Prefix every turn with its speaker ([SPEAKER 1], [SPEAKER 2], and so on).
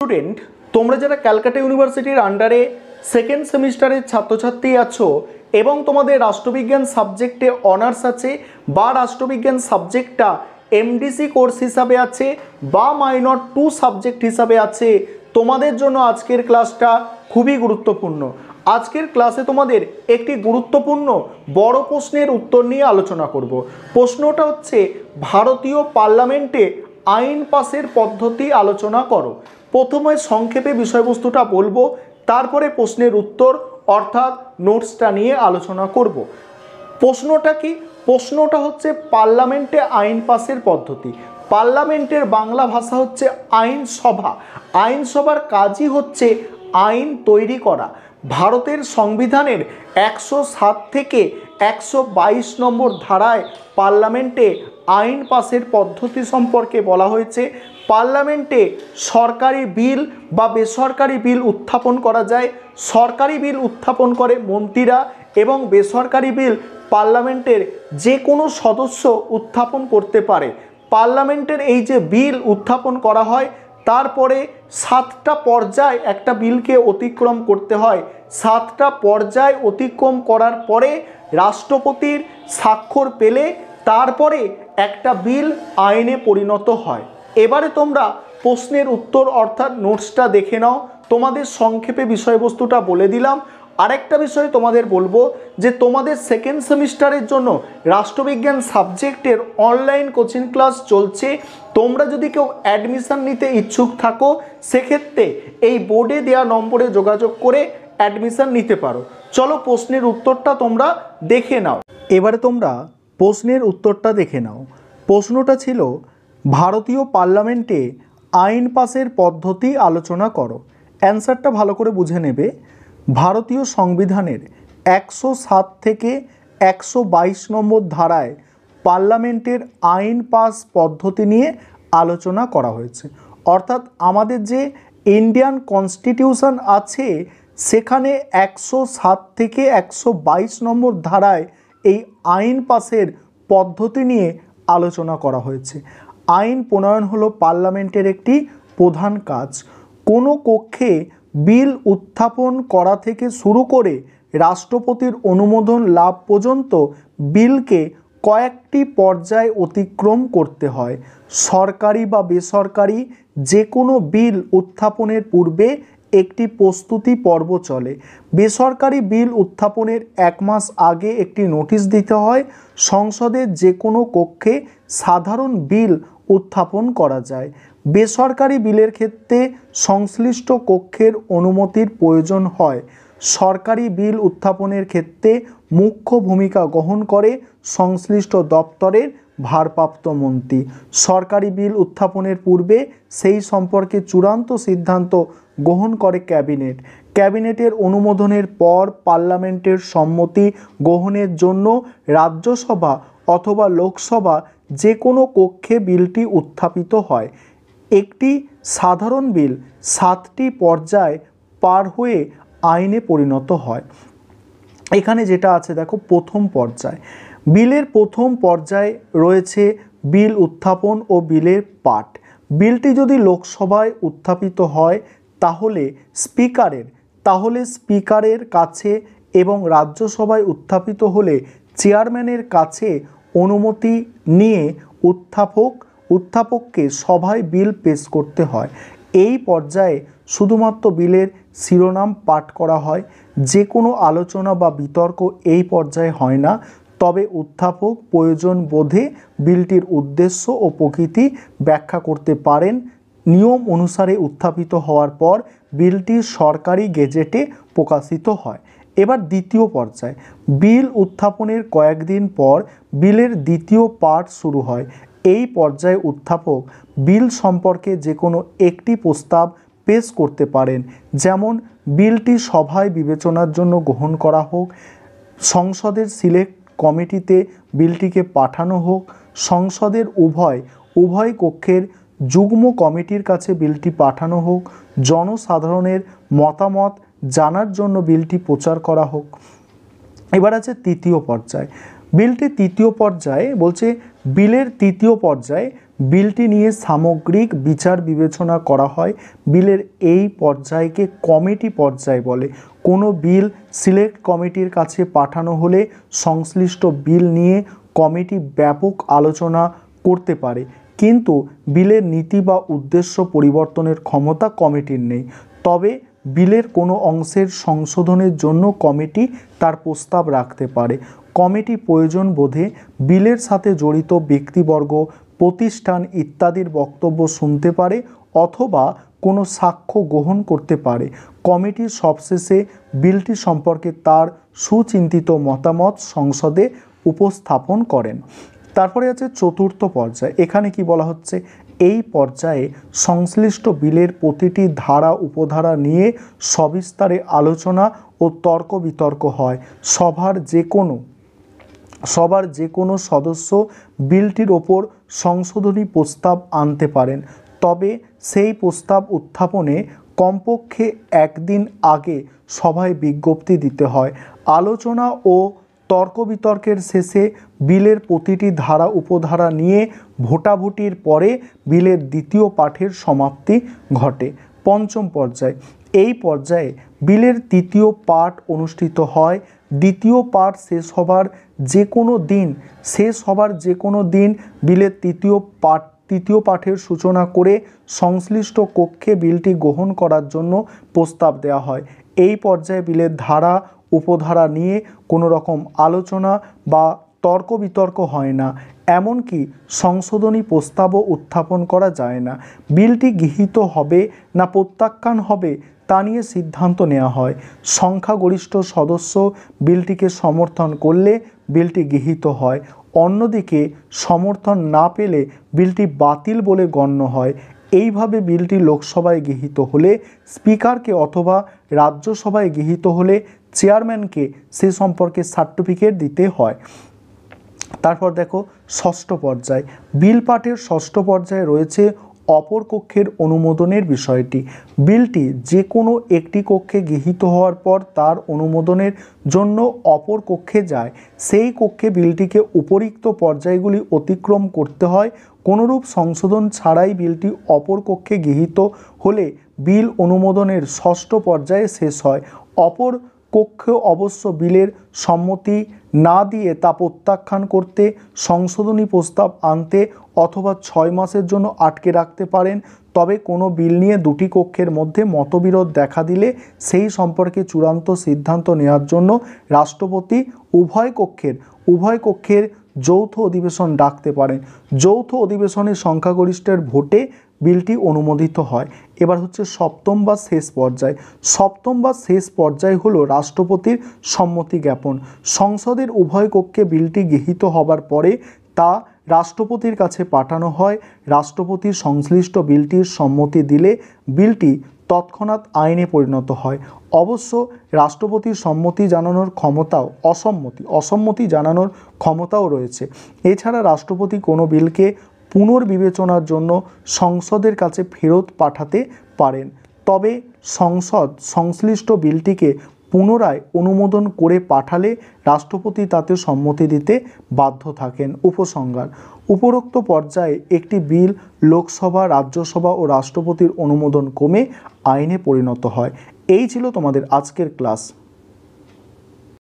[SPEAKER 1] Student, তোমরা যারা ক্যালকাটা ইউনিভার্সিটির আন্ডারে সেকেন্ড সেমিস্টারের ছাত্রছাত্রী আছো এবং তোমাদের রাষ্ট্রবিজ্ঞান সাবজেক্টে অনার্স আছে বা রাষ্ট্রবিজ্ঞান সাবজেক্টটা এমডিসি কোর্স হিসাবে আছে বা মাইনর 2 সাবজেক্ট হিসাবে আছে, তোমাদের জন্য আজকের ক্লাসটা খুবই গুরুত্বপূর্ণ। আজকের ক্লাসে তোমাদের একটি গুরুত্বপূর্ণ বড় প্রশ্নের উত্তর নিয়ে আলোচনা করব। প্রশ্নটা হচ্ছে, ভারতীয় পার্লামেন্টে আইন পাসের পদ্ধতি আলোচনা করো। প্রথমে সংক্ষেপে বিষয়বস্তুটা বলবো, তারপরে প্রশ্নের উত্তর অর্থাৎ নোটসটা নিয়ে আলোচনা করব। প্রশ্নটা কি? প্রশ্নটা হচ্ছে পার্লামেন্টে আইন পাসের পদ্ধতি। পার্লামেন্টের বাংলা ভাষা হচ্ছে আইনসভা। আইনসভার কাজই হচ্ছে আইন তৈরি করা। ভারতের সংবিধানের 107 থেকে 122 নম্বর ধারায় পার্লামেন্টে আইন পাসের পদ্ধতি সম্পর্কে বলা হয়েছে। পার্লামেন্টে সরকারি বিল বা বেসরকারি বিল উত্থাপন করা যায়। সরকারি বিল উত্থাপন করে মন্ত্রীরা এবং বেসরকারি বিল পার্লামেন্টের যে কোনো সদস্য উত্থাপন করতে পারে। পার্লামেন্টের এই যে বিল উত্থাপন করা হয়, তারপরে 7টা পর্যায় একটা বিলকে অতিক্রম করতে হয়। 7টা পর্যায় অতিক্রম করার পরে রাষ্ট্রপতির স্বাক্ষর পেলে তারপরে একটা বিল আইনে পরিণত হয়। এবারে তোমরা প্রশ্নের উত্তর অর্থাৎ নোটসটা দেখে নাও। তোমাদের সংক্ষেপে বিষয়বস্তুটা বলে দিলাম। আরেকটা বিষয় তোমাদের বলবো যে তোমাদের সেকেন্ড সেমিস্টারের জন্য রাষ্ট্রবিজ্ঞান সাবজেক্টের অনলাইন কোচিং ক্লাস চলছে। তোমরা যদি কেউ অ্যাডমিশন নিতে ইচ্ছুক থাকো, সেক্ষেত্রে এই বোর্ডে দেওয়া নম্বরে যোগাযোগ করে অ্যাডমিশন নিতে পারো। চলো প্রশ্নের উত্তরটা তোমরা দেখে নাও। এবারে তোমরা প্রশ্নের উত্তরটা দেখে নাও। প্রশ্নটা ছিল, ভারতীয় পার্লামেন্টে আইন পাসের পদ্ধতি আলোচনা করো। অ্যান্সারটা ভালো করে বুঝে নেবে। ভারতীয় সংবিধানের 107 থেকে 122 নম্বর ধারায় পার্লামেন্টের আইন পাস পদ্ধতি নিয়ে আলোচনা করা হয়েছে। অর্থাৎ আমাদের যে ইন্ডিয়ান কনস্টিটিউশন আছে, সেখানে 107 থেকে 122 নম্বর ধারায় এই আইন পাসের পদ্ধতি নিয়ে আলোচনা করা হয়েছে। আইন প্রণয়ন হলো পার্লামেন্টের একটি প্রধান কাজ। কোনো কক্ষে বিল উত্থাপন করা থেকে শুরু করে রাষ্ট্রপতির অনুমোদন লাভ পর্যন্ত বিলকে কয়েকটি পর্যায় অতিক্রম করতে হয়। সরকারি বা বেসরকারি যে কোনো বিল উত্থাপনের পূর্বে একটি প্রস্তুতি পর্ব চলে। বেসরকারি বিল উত্থাপনের 1 মাস আগে একটি নোটিশ দিতে হয়। সংসদের যে কোনো কক্ষে সাধারণ বিল উত্থাপন করা যায়। বেসরকারি বিলের ক্ষেত্রে সংশ্লিষ্ট কক্ষের অনুমতির প্রয়োজন হয়। সরকারি বিল উত্থাপনের ক্ষেত্রে মুখ্য ভূমিকা গ্রহণ করে সংশ্লিষ্ট দপ্তরের ভারপ্রাপ্ত মন্ত্রী। সরকারি বিল উত্থাপনের পূর্বে সেই সম্পর্কে চূড়ান্ত সিদ্ধান্ত গ্রহণ করে ক্যাবিনেট। ক্যাবিনেটের অনুমোদনের পর পার্লামেন্টের সম্মতি গ্রহণের জন্য রাজ্যসভা অথবা লোকসভা যে কোনো কক্ষে বিলটি উত্থাপিত হয়। একটি সাধারণ বিল 7টি পর্যায় পার হয়ে আইনে পরিণত হয়। এখানে যেটা আছে দেখো, প্রথম পর্যায়। বিলের প্রথম পর্যায়ে রয়েছে বিল উত্থাপন ও বিলের পাঠ। বিলটি যদি লোকসভায় উত্থাপিত হয় তাহলে স্পিকারের কাছে এবং রাজ্যসভায় উত্থাপিত হলে চেয়ারম্যানের কাছে অনুমতি নিয়ে উত্থাপককে সভায় বিল পেশ করতে হয়। এই পর্যায়ে শুধুমাত্র বিলের শিরোনাম পাঠ করা হয়। যে কোনো আলোচনা বা বিতর্ক এই পর্যায়ে হয় না। তবে উত্থাপক প্রয়োজন বোধে বিলটির উদ্দেশ্য ও প্রকৃতি ব্যাখ্যা করতে পারেন। নিয়ম অনুসারে উত্থাপিত হওয়ার পর বিলটি সরকারি গেজেটে প্রকাশিত হয়। এবার দ্বিতীয় পর্যায়। বিল উত্থাপনের কয়েকদিন পর বিলের দ্বিতীয় পাঠ শুরু হয়। এই পর্যায়ে উত্থাপক বিল সম্পর্কে যে কোনো একটি প্রস্তাব পেশ করতে পারেন, যেমন বিলটি সভায় বিবেচনার জন্য গ্রহণ করা হোক, সংসদের সিলেক্ট কমিটিতে বিলটিকে পাঠানো হোক, সংসদের উভয় কক্ষের যুগ্ম কমিটির কাছে বিলটি পাঠানো হোক, জনসাধারণের মতামত জানার জন্য বিলটি প্রচার করা হোক। এবার আছে তৃতীয় পর্যায়। বিলটি তৃতীয় পর্যায়ে বলছে বিলের তৃতীয় পর্যায়ে বিলটি নিয়ে সামগ্রিক বিচার বিবেচনা করা হয়। বিলের এই পর্যায়কে কমিটি পর্যায় বলে। কোনো বিল সিলেক্ট কমিটির কাছে পাঠানো হলে সংশ্লিষ্ট বিল নিয়ে কমিটি ব্যাপক আলোচনা করতে পারে, কিন্তু বিলের নীতি বা উদ্দেশ্য পরিবর্তনের ক্ষমতা কমিটির নেই। তবে বিলের কোনো অংশের সংশোধনের জন্য কমিটি তার প্রস্তাব রাখতে পারে। কমিটি প্রয়োজন বোধে বিলের সাথে জড়িত ব্যক্তিবর্গ, প্রতিষ্ঠান ইত্যাদির বক্তব্য শুনতে পারে অথবা কোনো সাক্ষ্য গ্রহণ করতে পারে। কমিটি সবশেষে বিলটি সম্পর্কে তার সুচিন্তিত মতামত সংসদে উপস্থাপন করেন। তারপরে আছে চতুর্থ পর্যায়। এখানে কি বলা হচ্ছে, এই পর্যায়ে সংশ্লিষ্ট বিলের প্রতিটি ধারা উপধারা নিয়ে সবিস্তারে আলোচনা ও তর্ক বিতর্ক হয়। সবার যে কোনো সদস্য বিলটির ওপর সংশোধনী প্রস্তাব আনতে পারেন, তবে সেই প্রস্তাব উত্থাপনে কমপক্ষে একদিন আগে সভায় বিজ্ঞপ্তি দিতে হয়। আলোচনা ও তর্ক বিতর্কের শেষে বিলের প্রতিটি ধারা উপধারা নিয়ে ভোটাভুটির পরে বিলের দ্বিতীয় পাঠের সমাপ্তি ঘটে। পঞ্চম পর্যায়। এই পর্যায়ে বিলের তৃতীয় পাঠ অনুষ্ঠিত হয়। দ্বিতীয় পাঠ শেষ হবার যে কোনো দিন বিলের তৃতীয় পাঠের সূচনা করে সংশ্লিষ্ট কক্ষে বিলটি গ্রহণ করার জন্য প্রস্তাব দেওয়া হয়। এই পর্যায়ে বিলের ধারা উপধারা নিয়ে কোনো রকম আলোচনা বা তর্ক বিতর্ক হয় না, এমনকি সংশোধনী প্রস্তাবও উত্থাপন করা যায় না। বিলটি গৃহীত হবে না প্রত্যাখ্যান হবে তা নিয়ে সিদ্ধান্ত নেওয়া হয়। সংখ্যাগরিষ্ঠ সদস্য বিলটিকে সমর্থন করলে বিলটি গৃহীত হয়, অন্যদিকে সমর্থন না পেলে বিলটি বাতিল বলে গণ্য হয়। এইভাবে বিলটি লোকসভায় গৃহীত হলে স্পিকারকে অথবা রাজ্যসভায় গৃহীত হলে চেয়ারম্যানকে সে সম্পর্কে সার্টিফিকেট দিতে হয়। তারপর দেখো ষষ্ঠ পর্যায়। বিল পাঠের ষষ্ঠ পর্যায়ে রয়েছে অপর কক্ষের অনুমোদনের বিষয়টি। বিলটি যে কোনো একটি কক্ষে গৃহীত হওয়ার পর তার অনুমোদনের জন্য অপর কক্ষে যায়। সেই কক্ষে বিলটিকে উপরিক্ত পর্যায়গুলি অতিক্রম করতে হয়। কোনোরূপ সংশোধন ছাড়াই বিলটি অপর কক্ষে গৃহীত হলে বিল অনুমোদনের ষষ্ঠ পর্যায়ে শেষ হয়। অপর কক্ষে অবশ্য বিলের সম্মতি না দিয়ে তা প্রত্যাখ্যান করতে, সংশোধনী প্রস্তাব আনতে অথবা 6 মাসের জন্য আটকে রাখতে পারেন। তবে কোনো বিল নিয়ে দুটি কক্ষের মধ্যে মতবিরোধ দেখা দিলে সেই সম্পর্কে চূড়ান্ত সিদ্ধান্ত নেওয়ার জন্য রাষ্ট্রপতি উভয় কক্ষের যৌথ অধিবেশন ডাকতে পারেন। যৌথ অধিবেশনে সংখ্যাগরিষ্ঠের ভোটে বিলটি অনুমোদিত হয়। এবার হচ্ছে সপ্তম বা শেষ পর্যায়। সপ্তম বা শেষ পর্যায় হলো রাষ্ট্রপতির সম্মতি জ্ঞাপন। সংসদের উভয় কক্ষে বিলটি গৃহীত হবার পরে তা রাষ্ট্রপতির কাছে পাঠানো হয়। রাষ্ট্রপতি সংশ্লিষ্ট বিলটির সম্মতি দিলে বিলটি তৎক্ষণাৎ আইনে পরিণত হয়। অবশ্য রাষ্ট্রপতির সম্মতি জানানোর ক্ষমতাও অসম্মতি জানানোর ক্ষমতাও রয়েছে। এছাড়া রাষ্ট্রপতি কোনো বিলকে পুনর্বিবেচনার জন্য সংসদের কাছে ফেরত পাঠাতে পারেন। তবে সংসদ সংশ্লিষ্ট বিলটিকে পুনরায় অনুমোদন করে পাঠালে রাষ্ট্রপতি তাতে সম্মতি দিতে বাধ্য থাকেন। উপসংহার: উপরোক্ত পর্যায়ে একটি বিল লোকসভা, রাজ্যসভা ও রাষ্ট্রপতির অনুমোদন ক্রমে আইনে পরিণত হয়। এই ছিল তোমাদের আজকের ক্লাস।